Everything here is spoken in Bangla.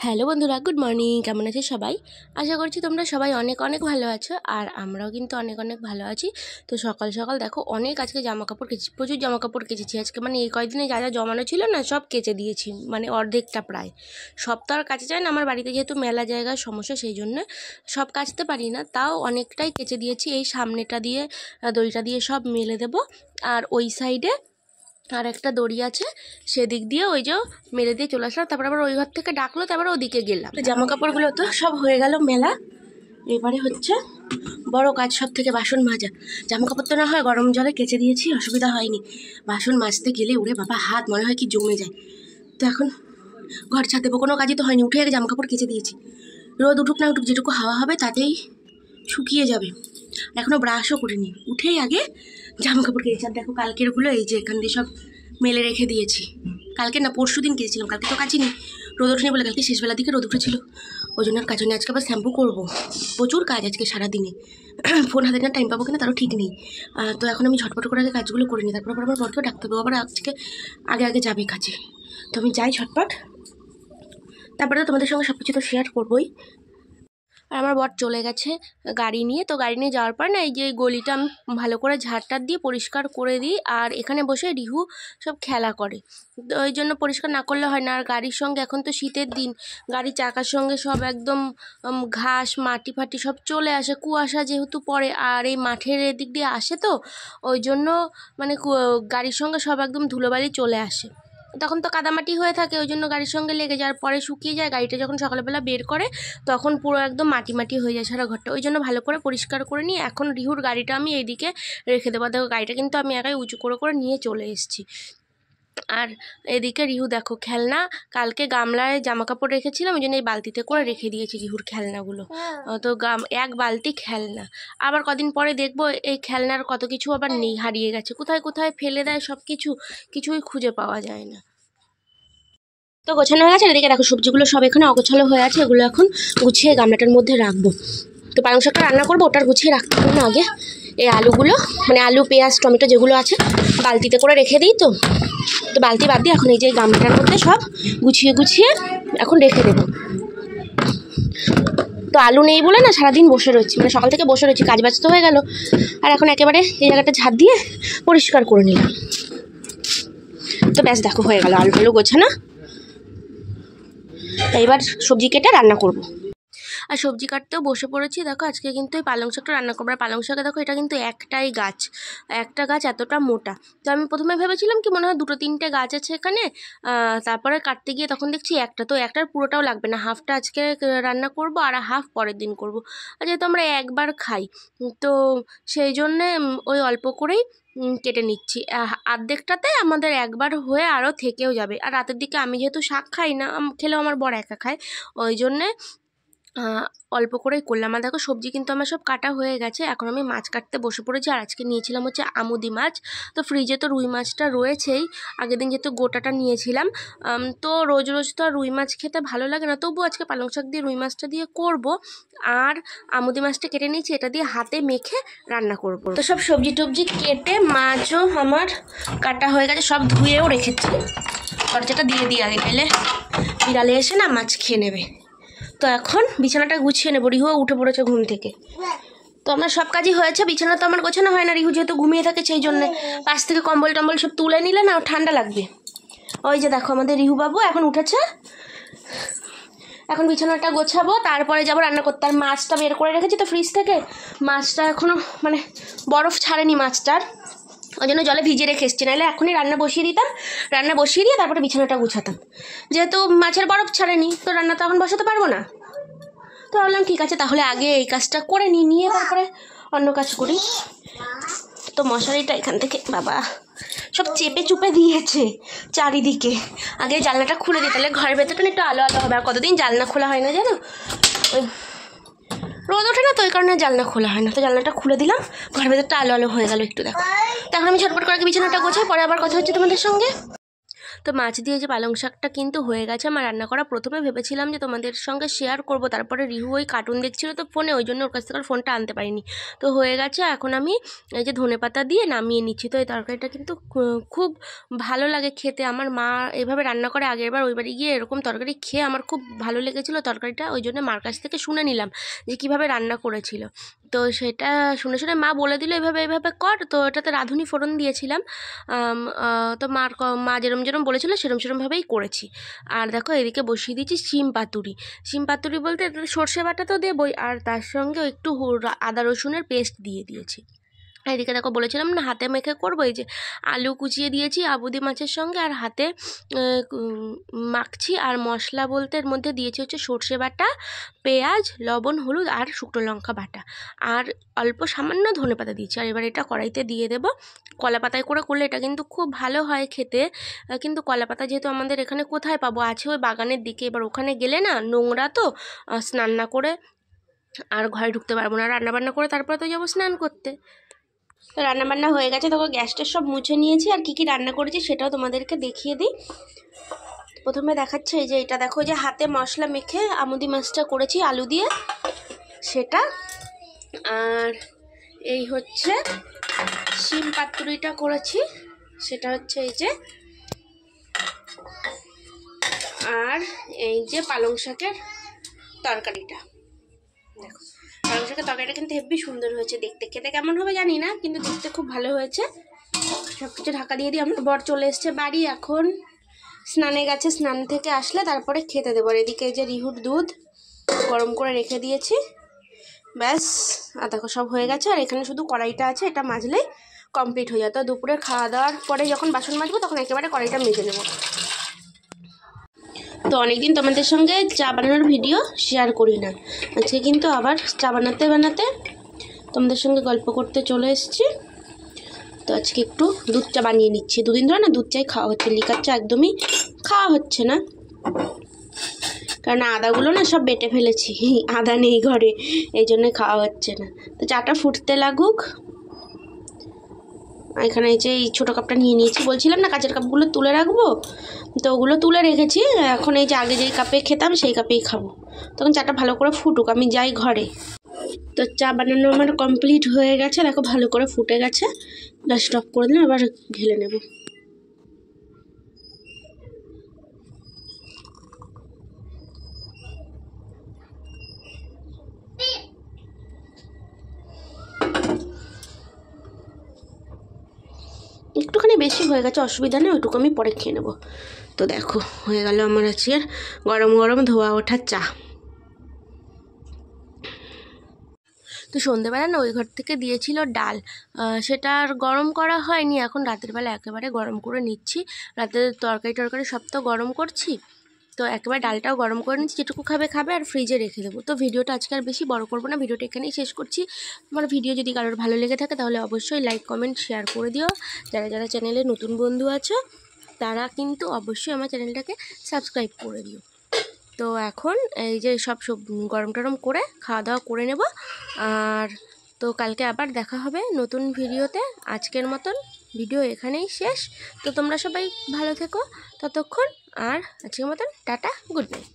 হ্যালো বন্ধুরা, গুড মর্নিং। কেমন আছে সবাই? আশা করছি তোমরা সবাই অনেক অনেক ভালো আছো, আর আমরাও কিন্তু অনেক অনেক ভালো আছি। তো সকাল সকাল দেখো অনেক আজকে জামা কাপড় কেচেছি, প্রচুর জামা কাপড় কেচেছি আজকে। মানে এই কয়েকদিনে যা যা জমানো ছিল না সব কেচে দিয়েছি, মানে অর্ধেকটা প্রায়। সব তো আর কাচা যায় না, আমার বাড়িতে যেহেতু মেলা জায়গার সমস্যা সেই জন্য সব কাচতে পারি না, তাও অনেকটাই কেচে দিয়েছি। এই সামনেটা দিয়ে দড়িটা দিয়ে সব মেলে দেবো, আর ওই সাইডে আর একটা দড়ি আছে, সেদিক দিয়ে ওই যে মেরে দিয়ে চলে আসলাম। তারপর আবার ওই ঘর থেকে ডাকলো, তারপরে ওদিকে গেলাম। জামা কাপড়গুলো তো সব হয়ে গেল মেলা। এবারে হচ্ছে বড় কাজ, সব থেকে বাসন মাজা। জামা কাপড় তো না হয় গরম জলে কেচে দিয়েছি, অসুবিধা হয়নি। বাসন মাজতে গেলে ওরে বাবা হাত মনে হয় কি জমে যায়। তো এখন ঘর ছাদ দেবো, কোনো কাজই তো হয়নি, উঠে আগে জামা কাপড় কেচে দিয়েছি। রোদ উঠুক না উঠুক, যেটুকু হাওয়া হবে তাতেই শুকিয়ে যাবে। এখনও ব্রাশও করিনি, উঠেই আগে জামা কাপড় কেচেছি। আর দেখো কালকেরগুলো এই যে এখান দিয়ে সব মেলে রেখে দিয়েছি। কালকে না পরশু দিন কেচেছিলাম, কালকে তো কাচিনি, রোদ ওঠেনি বলে। কালকে শেষবেলার দিকে রোদ উঠেছিল, ওই জন্য আর কাজ নেই। আজকে আবার শ্যাম্পু করবো, প্রচুর কাজ আজকে সারাদিনে। ফোন হাতে না টাইম পাবো কিনা তারও ঠিক নেই। তো এখন আমি ঝটপট করে আগে কাজগুলো করে নিই, তারপর আমার বরকেও ডাকতে হবে, আবার আজকে আগে আগে যাবে কাজে। তো আমি যাই ঝটপট, তারপরে তো তোমাদের সঙ্গে সব কিছু তো শেয়ার করবোই। আর আমার বর চলে গেছে গাড়ি নিয়ে। তো গাড়ি নিয়ে যাওয়ার পর না এই যে গলিটা আমি ভালো করে ঝাড়টার দিয়ে পরিষ্কার করে দিই, আর এখানে বসে রিহু সব খেলা করে। তো ওই জন্য পরিষ্কার না করলে হয় না। আর গাড়ির সঙ্গে এখন তো শীতের দিন, গাড়ির চাকার সঙ্গে সব একদম ঘাস মাটি ফাটি সব চলে আসে, কুয়াশা যেহেতু পড়ে, আর এই মাঠের এদিক দিয়ে আসে, তো ওই জন্য মানে গাড়ির সঙ্গে সব একদম ধুলোবালি চলে আসে। তখন তো কাদামাটি হয়ে থাকে, ওই জন্য গাড়ির সঙ্গে লেগে যাওয়ার পরে শুকিয়ে যায়। গাড়িটা যখন সকালবেলা বের করে তখন পুরো একদম মাটি মাটি হয়ে যায় সারা ঘরটা, ওই জন্য ভালো করে পরিষ্কার করে নিয়ে এখন রিহুর গাড়িটা আমি এইদিকে রেখে দেবো। দেখো গাড়িটা কিন্তু আমি একাই উঁচু করে করে নিয়ে চলে এসেছি। আর এদিকে রিহু দেখো খেলনা, কালকে গামলায় জামা কাপড় রেখেছিলাম, ওই জন্য এই বালতিতে করে রেখে দিয়েছি রিহুর খেলনাগুলো। তো এক বালতি খেলনা। আবার কদিন পরে দেখবো এই খেলনার কত কিছু আবার নেই, হারিয়ে গেছে, কোথায় কোথায় ফেলে দেয় সব কিছু, কিছুই খুঁজে পাওয়া যায় না। তো গোছানো হয়ে গেছে। এদিকে দেখো সবজিগুলো সব এখানে অগোছালো হয়ে আছে, এগুলো এখন গুছিয়ে গামলাটার মধ্যে রাখবো। তো পালং শাকটা রান্না করবো, ওটার গুছিয়ে রাখতে হবে না আগে। এই আলুগুলো মানে আলু পেঁয়াজ টমেটো যেগুলো আছে বালতিতে করে রেখে দিই। তো বালতি বাদ দিয়ে এখন এই যে গামলাটার মধ্যে সব গুছিয়ে গুছিয়ে এখন রেখে দেবো। তো আলু নেই বলে না সারাদিন বসে রয়েছি, মানে সকাল থেকে বসে রয়েছি, কাজ ব্যস্ত হয়ে গেল। আর এখন একেবারে এই জায়গাটা ঝাড় দিয়ে পরিষ্কার করে নিলাম। তো ব্যাস দেখো হয়ে গেল আলু গোছানো। এবার সবজি কেটে রান্না করব। আর সবজি কাটতেও বসে পড়েছি। দেখো আজকে কিন্তু এই পালং শাকটা রান্না করবো। আর পালং শাকে দেখো এটা কিন্তু একটাই গাছ, একটা গাছ এতটা মোটা। তো আমি প্রথমে ভেবেছিলাম কি মনে হয় 2-3টে গাছ আছে এখানে, তারপরে কাটতে গিয়ে তখন দেখছি একটা। তো একটার পুরোটাও লাগবে না, হাফটা আজকে রান্না করব আর হাফ পরের দিন করব। আর যেহেতু আমরা একবার খাই, তো সেই জন্যে ওই অল্প করেই কেটে নিচ্ছি। অর্ধেকটাতে আমাদের একবার হয়ে আরও থেকেও যাবে। আর রাতের দিকে আমি যেহেতু শাক খাই না, খেলেও আমার বর একা খায়, ওই জন্যে অল্প করেই করলাম। আর দেখো সবজি কিন্তু আমার সব কাটা হয়ে গেছে, এখন আমি মাছ কাটতে বসে পড়েছি। আর আজকে নিয়েছিলাম হচ্ছে আমুদি মাছ। তো ফ্রিজে তো রুই মাছটা রয়েছেই, আগের দিন যেহেতু গোটাটা নিয়েছিলাম। তো রোজ রোজ তো আর রুই মাছ খেতে ভালো লাগে না, তবু আজকে পালং শাক দিয়ে রুই মাছটা দিয়ে করব। আর আমুদি মাছটা কেটে নিয়েছি, এটা দিয়ে হাতে মেখে রান্না করব। তো সব সবজি টবজি কেটে মাছও আমার কাটা হয়ে গেছে, সব ধুয়েও রেখেছি। দরজাটা দিয়ে দিয়ে আগে, গেলে বিড়ালে এসে না মাছ খেয়ে নেবে। তো এখন বিছানাটা গুছিয়ে নেবো, রিহু উঠে পড়েছে ঘুম থেকে। তো আমার সব কাজই হয়েছে, বিছানা তো আমার গোছানো হয় না, রিহু যেহেতু ঘুমিয়ে থাকে সেই জন্যে। পাশ থেকে কম্বল টম্বল সব তুলে নিলে না ঠান্ডা লাগবে। ওই যে দেখো আমাদের রিহু বাবু এখন উঠেছে, এখন বিছানাটা গোছাবো, তারপরে যাবো রান্না করতে। আর মাছটা বের করে রেখেছি তো ফ্রিজ থেকে, মাছটা এখনও মানে বরফ ছাড়েনি মাছটার, ওই জন্য জলে ভিজিয়ে রেখে এসছি, নাহলে এখনই রান্না বসিয়ে দিতাম। রান্না বসিয়ে দিয়ে তারপরে বিছানাটা গুছাতাম। যেহেতু মাছের বরফ ছাড়েনি, তো রান্না তো এখন বসাতে পারবো না। তো ভাবলাম ঠিক আছে তাহলে আগে এই কাজটা করে নিয়ে তারপরে অন্য কাজ করি। তো মশারিটা এখান থেকে বাবা সব চেপে চুপে দিয়েছে চারিদিকে। আগে জানলাটা খুলে দিই, তাহলে ঘরের ভেতরটা একটু আলো আলো হবে। আর কতদিন জানলা খোলা হয় না জানো, ওই রোদ ওঠে না, তো ওই কারণে জানলা খোলা হয় না। তো জানলাটা খুলে দিলাম, ঘরের ভেতরটা আলো আলো হয়ে গেল একটু। দেখো তো এখন আমি ঝটপট করে বিছানাটা গোছাই, পরে আবার কথা হচ্ছে তোমাদের সঙ্গে। তো মাছ দিয়ে যে পালং শাকটা কিন্তু হয়ে গেছে আমার রান্না করা। প্রথমে ভেবেছিলাম যে তোমাদের সঙ্গে শেয়ার করব, তারপরে রিহু ওই কার্টুন দেখছিল তো ফোনে, ওই জন্য ওর কাছ থেকে ফোনটা আনতে পারিনি। তো হয়ে গেছে, এখন আমি এই যে ধনেপাতা দিয়ে নামিয়ে নিচ্ছি। তো এই তরকারিটা কিন্তু খুব ভালো লাগে খেতে। আমার মা এভাবে রান্না করে, আগের বার ওই বাড়ি গিয়ে এরকম তরকারি খেয়ে আমার খুব ভালো লেগেছিলো তরকারিটা, ওই জন্য মার কাছ থেকে শুনে নিলাম যে কীভাবে রান্না করেছিল। তো সেটা শুনে শুনে মা বলে দিল এভাবে এভাবে কর। তো এটাতে রাঁধুনি ফোড়ন দিয়েছিলাম। তো মা যেরম বলেছিল সেরমভাবেই করেছি। আর দেখো এদিকে বসিয়ে দিয়েছি শিম পাতুরি। শিম পাতুরি বলতে সর্ষে বাটা তো দেবই, আর তার সঙ্গে একটু আদা রসুনের পেস্ট দিয়ে দিয়েছি। এদিকে দেখো বলেছিলাম না হাতে মেখে করবো, এই যে আলু কুচিয়ে দিয়েছি আবুদি মাছের সঙ্গে, আর হাতে মাখছি। আর মশলা বলতে এর মধ্যে দিয়েছি হচ্ছে সর্ষে বাটা, পেঁয়াজ, লবণ, হলুদ আর শুকনো লঙ্কা বাটা, আর অল্প সামান্য ধনেপাতা দিয়েছি। আর এবার এটা কড়াইতে দিয়ে দেবো। কলা পাতায় করে করলে এটা কিন্তু খুব ভালো হয় খেতে, কিন্তু কলা পাতা যেহেতু আমাদের এখানে কোথায় পাবো, আছে ওই বাগানের দিকে। এবার ওখানে গেলে না নোংরা, তো স্নান না করে আর ঘরে ঢুকতে পারবো না, রান্নাবান্না করে তারপরে তো যাবো স্নান করতে। তো রান্নাবান্না হয়ে গেছে, তখন গ্যাসটা সব মুছে নিয়েছি। আর কী রান্না করেছি সেটাও তোমাদেরকে দেখিয়ে দিই। প্রথমে দেখাচ্ছে এই যে এটা দেখো, যে হাতে মশলা মেখে আমুদি মাছটা করেছি আলু দিয়ে, সেটা। আর এই হচ্ছে শিম পাতুরিটা করেছি, সেটা হচ্ছে এই যে। আর এই যে পালং শাকের তরকারিটা দেখো, পালং শাকের তরকারিটা কিন্তু হেব্বি সুন্দর হয়েছে দেখতে। খেতে কেমন হবে জানি না, কিন্তু দেখতে খুব ভালো হয়েছে। সব কিছু ঢাকা দিয়ে দিই। আমার বর চলে এসছে বাড়ি, এখন স্নানে গেছে, স্নান থেকে আসলে তারপরে খেতে দেবো। আর এদিকে যে রিহুর দুধ গরম করে রেখে দিয়েছি, ব্যাস। আর দেখো সব হয়ে গেছে। আর এখানে শুধু কড়াইটা আছে, এটা মাজলেই কমপ্লিট হয়ে যায়। তো দুপুরে খাওয়া দাওয়ার পরে যখন বাসন মাজবো তখন একেবারে কড়াইটা মেজে নেবো। তো অনেকদিন তোমাদের সঙ্গে চা বানানোর ভিডিও শেয়ার করি না, আজকে কিন্তু আবার চা বানাতে বানাতে তোমাদের সঙ্গে গল্প করতে চলে এসেছি। তো আজকে একটু দুধ চা বানিয়ে নিচ্ছি। দুদিন ধরে না দুধ চাই খাওয়া হচ্ছে, লিকার চা একদমই খাওয়া হচ্ছে না, কারণ আদাগুলো না সব বেটে ফেলেছি, আদা নেই ঘরে, এই জন্য খাওয়া হচ্ছে না। তো চাটা ফুটতে লাগুক। এখানে এই যে এই ছোটো কাপটা নিয়ে নিয়েছি, বলছিলাম না কাঁচের কাপগুলো তুলে রাখবো, তো ওগুলো তুলে রেখেছি। এখন এই যে আগে যেই কাপে খেতাম সেই কাপেই খাবো। তখন চাটা ভালো করে ফুটুক, আমি যাই ঘরে। তো চা বানানো আমার কমপ্লিট হয়ে গেছে, দেখো ভালো করে ফুটে গেছে। গ্যাস অফ করে দিলাম, এবার ঢেলে নেব। একটুখানি বেশি হয়ে গেছে, অসুবিধা নেই, ওইটুকু আমি পরে খেয়ে নেবো। তো দেখো হয়ে গেল আমার আজকের গরম গরম ধোয়া ওঠা চা। তো সন্ধেবেলা না ওই ঘর থেকে দিয়েছিল ডাল, সেটা আর গরম করা হয়নি। এখন রাতের বেলা একেবারে গরম করে নিচ্ছি। রাতের তরকারি সব তো গরম করছি, তো একেবারে ডালটাও গরম করে নিচ্ছি। যেটুকু খাবে খাবে, আর ফ্রিজে রেখে দেবো। তো ভিডিওটা আজকে আর বেশি বড় করবো না, ভিডিওটা এখানেই শেষ করছি। আমার ভিডিও যদি কারোর ভালো লেগে থাকে তাহলে অবশ্যই লাইক কমেন্ট শেয়ার করে দিও। যারা যারা চ্যানেলে নতুন বন্ধু আছো তারা কিন্তু অবশ্যই আমার চ্যানেলটাকে সাবস্ক্রাইব করে দিও। তো এখন এই যে সব গরম টরম করে খাওয়া দাওয়া করে নেব। আর তো কালকে আবার দেখা হবে নতুন ভিডিওতে। আজকের মতন ভিডিও এখানেই শেষ। তো তোমরা সবাই ভালো থেকো ততক্ষণ, আর আজকের মতন টাটা, গুড নাইট।